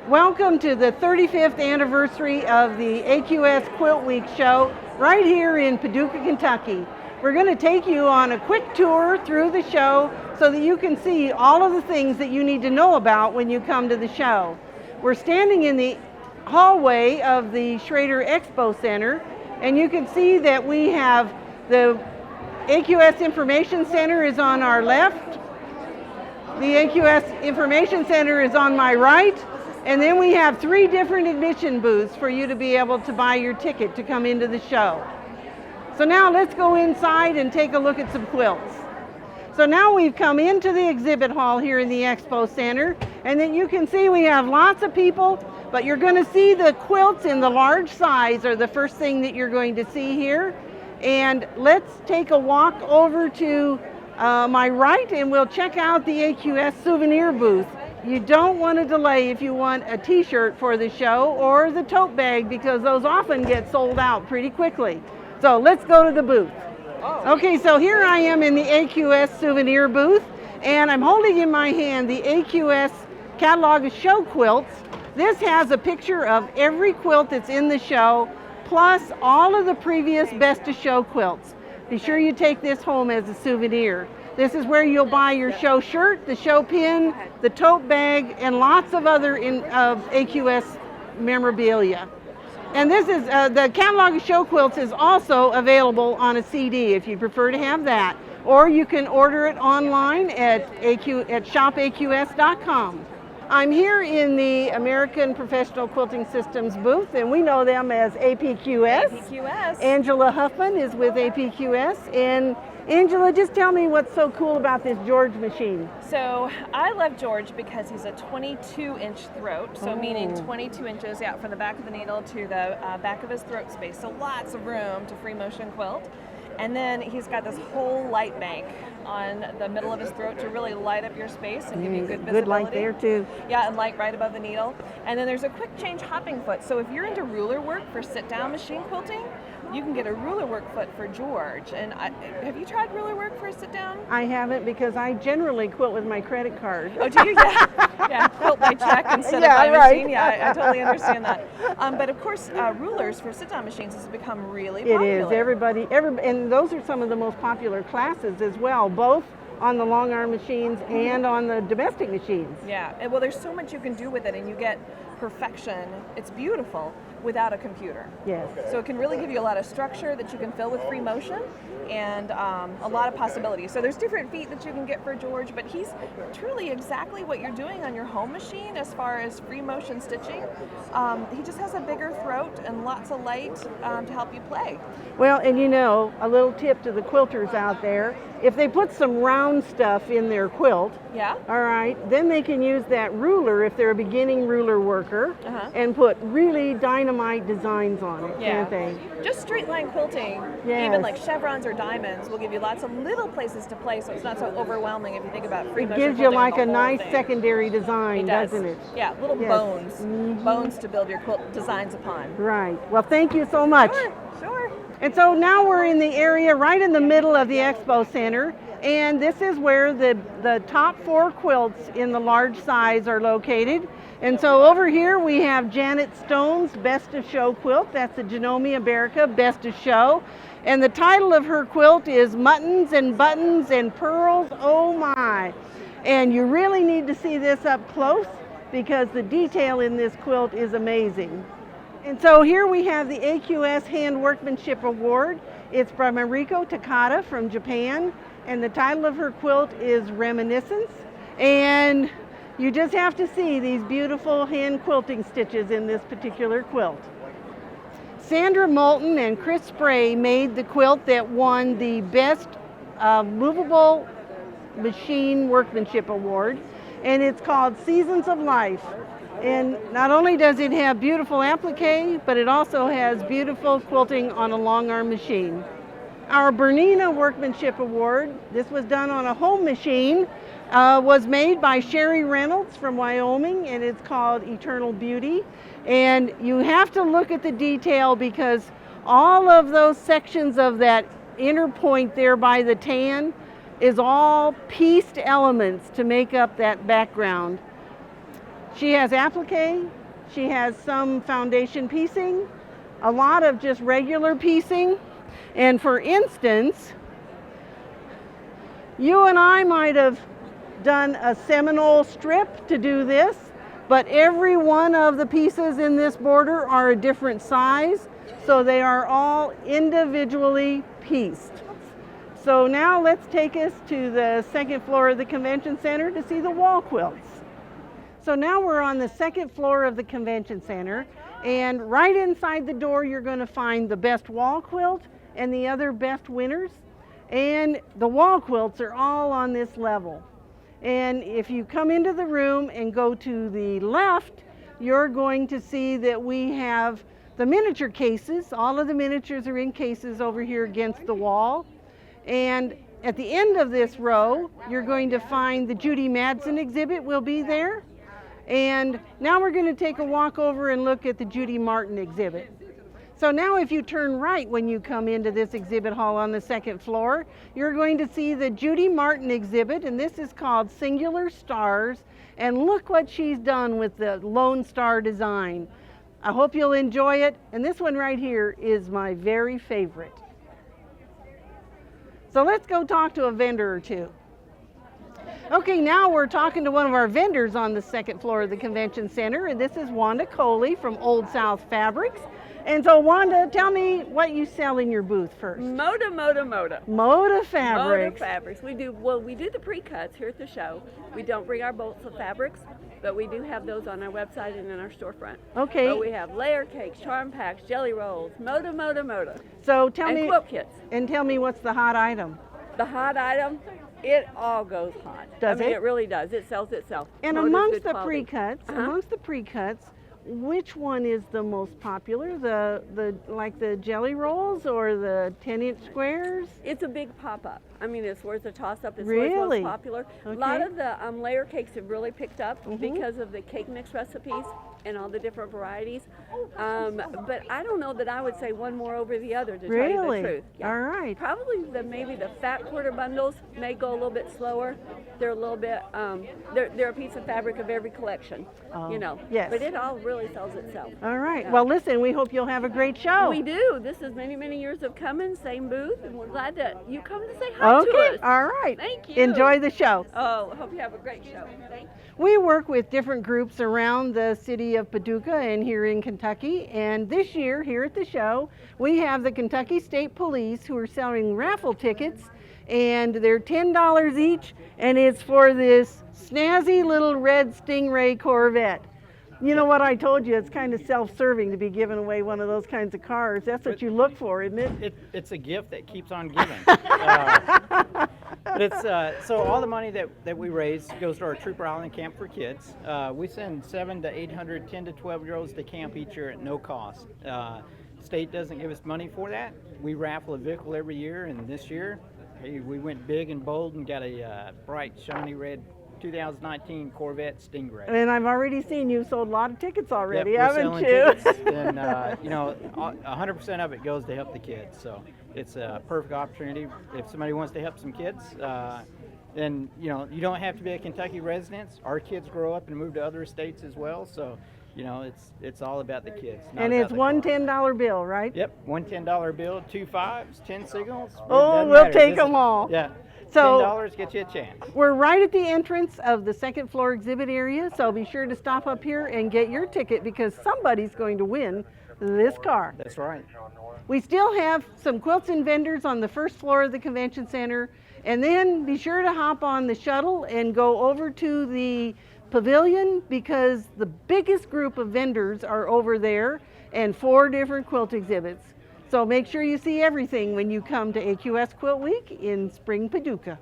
Welcome to the 35th anniversary of the AQS QuiltWeek Show right here in Paducah, Kentucky. We're going to take you on a quick tour through the show so that you can see all of the things that you need to know about when you come to the show. We're standing in the hallway of the Schrader Expo Center, and you can see that we have the AQS Information Center is on our left, the AQS Information Center is on my right, and then we have 3 different admission booths for you to be able to buy your ticket to come into the show. So now let's go inside and take a look at some quilts. So now we've come into the exhibit hall here in the Expo Center, and then you can see we have lots of people, but you're going to see the quilts in the large size are the first thing that you're going to see here. And let's take a walk over to my right and we'll check out the AQS Souvenir Booth. You don't want to delay if you want a t-shirt for the show or the tote bag, because those often get sold out pretty quickly. So let's go to the booth. Okay, so here I am in the AQS Souvenir Booth, and I'm holding in my hand the AQS Catalog of Show Quilts. This has a picture of every quilt that's in the show, plus all of the previous Best of Show quilts. Be sure you take this home as a souvenir. This is where you'll buy your show shirt, the show pin, the tote bag, and lots of other AQS memorabilia. And this is the Catalog of Show Quilts is also available on a CD if you prefer to have that, or you can order it online at shopaqs.com. I'm here in the American Professional Quilting Systems booth, and we know them as APQS. APQS. Angela Huffman is with APQS, and Angela, just tell me what's so cool about this George machine. So I love George because he's a 22-inch throat, so meaning 22 inches out from the back of the needle to the back of his throat space, so lots of room to free motion quilt. And then he's got this whole light bank on the middle of his throat to really light up your space and give you good visibility. Good light there too. Yeah, and light right above the needle. And then there's a quick change hopping foot. So if you're into ruler work for sit-down machine quilting, you can get a ruler work foot for George. And have you tried ruler work for a sit-down? I haven't, because I generally quilt with my credit card. Oh, do you? Yeah, yeah, quilt by check instead of by machine. Yeah, I totally understand that. But of course, rulers for sit-down machines has become really popular. It is. Everybody, and those are some of the most popular classes as well, both on the long arm machines and on the domestic machines. Yeah, and well, there's so much you can do with it, and you get perfection. It's beautiful without a computer. Yes. So it can really give you a lot of structure that you can fill with free motion, and a lot of possibilities. So there's different feet that you can get for George, but he's truly exactly what you're doing on your home machine as far as free motion stitching. He just has a bigger throat and lots of light to help you play. Well, and you know, a little tip to the quilters out there, if they put some round stuff in their quilt, all right, then they can use that ruler if they're a beginning ruler worker and put really dynamite designs on it, can't they? Just straight line quilting, even like chevrons or diamonds, will give you lots of little places to play, so it's not so overwhelming if you think about free motion. It gives you like a nice secondary design, doesn't it? Yeah, little bones, bones to build your quilt designs upon. Right. Well, thank you so much. Sure. And so now we're in the area right in the middle of the Expo Center, and this is where the top 4 quilts in the large size are located. And so over here we have Janet Stone's Best of Show quilt. That's the Genomia Iberica Best of Show. And the title of her quilt is Muttons and Buttons and Pearls, oh my. And you really need to see this up close because the detail in this quilt is amazing. And so here we have the AQS Hand Workmanship Award. It's from Mariko Takata from Japan, and the title of her quilt is Reminiscence. And you just have to see these beautiful hand quilting stitches in this particular quilt. Sandra Moulton and Chris Spray made the quilt that won the Best Movable Machine Workmanship Award, and it's called Seasons of Life. And not only does it have beautiful applique, but it also has beautiful quilting on a long arm machine. Our Bernina Workmanship Award, this was done on a home machine, was made by Sherry Reynolds from Wyoming, and it's called Eternal Beauty. And you have to look at the detail because all of those sections of that inner point there by the tan is all pieced elements to make up that background. She has applique, she has some foundation piecing, a lot of just regular piecing. And for instance, you and I might have done a Seminole strip to do this, but every one of the pieces in this border are a different size, so they are all individually pieced. So now let's take us to the second floor of the convention center to see the wall quilts. So now we're on the second floor of the convention center, and right inside the door you're going to find the best wall quilt and the other best winners. And the wall quilts are all on this level. And if you come into the room and go to the left, you're going to see that we have the miniature cases. All of the miniatures are in cases over here against the wall. And at the end of this row, you're going to find the Judy Madsen exhibit will be there. And now we're going to take a walk over and look at the Judy Martin exhibit. So now if you turn right when you come into this exhibit hall on the second floor, you're going to see the Judy Martin exhibit, and this is called Singular Stars. And look what she's done with the Lone Star design. I hope you'll enjoy it. And this one right here is my very favorite. So let's go talk to a vendor or two. Okay, now we're talking to one of our vendors on the second floor of the convention center, and this is Wanda Coley from Old South Fabrics. And so Wanda, tell me what you sell in your booth first. Moda Moda Fabrics. Moda Fabrics. We do the pre-cuts here at the show. We don't bring our bolts of fabrics, but we do have those on our website and in our storefront. Okay. So we have layer cakes, charm packs, jelly rolls, Moda. So tell me, quilt kits. And tell me what's the hot item. The hot item, it all goes hot. Does it? It really does. It sells itself. And Moda's amongst good the quality. pre-cuts, which one is the most popular? The like the jelly rolls or the 10-inch squares? It's a big pop-up. I mean, it's worth a toss-up. It's Really? worth most popular. Okay. A lot of the layer cakes have really picked up because of the cake mix recipes and all the different varieties. But I don't know that I would say one more over the other, to tell you the truth. Yeah. All right. Probably maybe the fat quarter bundles may go a little bit slower. They're a little bit, they're a piece of fabric of every collection, you know. Yes. But it all really sells itself. All right. Yeah. Well, listen, we hope you'll have a great show. We do. This is many, many years of coming, same booth, and we're glad that you come to say hi to Okay. us. All right. Thank you. Enjoy the show. Oh, hope you have a great show. Thank you. We work with different groups around the city of Paducah and here in Kentucky. And this year, here at the show, we have the Kentucky State Police who are selling raffle tickets, and they're $10 each, and it's for this snazzy little red Stingray Corvette. You know what I told you, it's kind of self-serving to be giving away one of those kinds of cars. That's what you look for, isn't it? It's a gift that keeps on giving. But it's so all the money that we raise goes to our Trooper Island Camp for Kids. We send 700 to 800 10 to 12-year-olds to camp each year at no cost. State doesn't give us money for that. We raffle a vehicle every year, and this year we went big and bold and got a bright, shiny red 2019 Corvette Stingray. And I've already seen you've sold a lot of tickets already, Yep, haven't we're you? selling tickets, and 100% of it goes to help the kids. So it's a perfect opportunity if somebody wants to help some kids. Then you don't have to be a Kentucky resident. Our kids grow up and move to other states as well. So it's all about the kids. And it's one $10 bill, right? Yep, one $10 bill, 2 5s, 10 signals. Oh, we'll take them all. Yeah. So $10 get you a chance. we're right at the entrance of the second floor exhibit area, so be sure to stop up here and get your ticket because somebody's going to win this car. That's right. We still have some quilts and vendors on the first floor of the convention center, and then be sure to hop on the shuttle and go over to the pavilion because the biggest group of vendors are over there and 4 different quilt exhibits. So make sure you see everything when you come to AQS Quilt Week in Spring Paducah.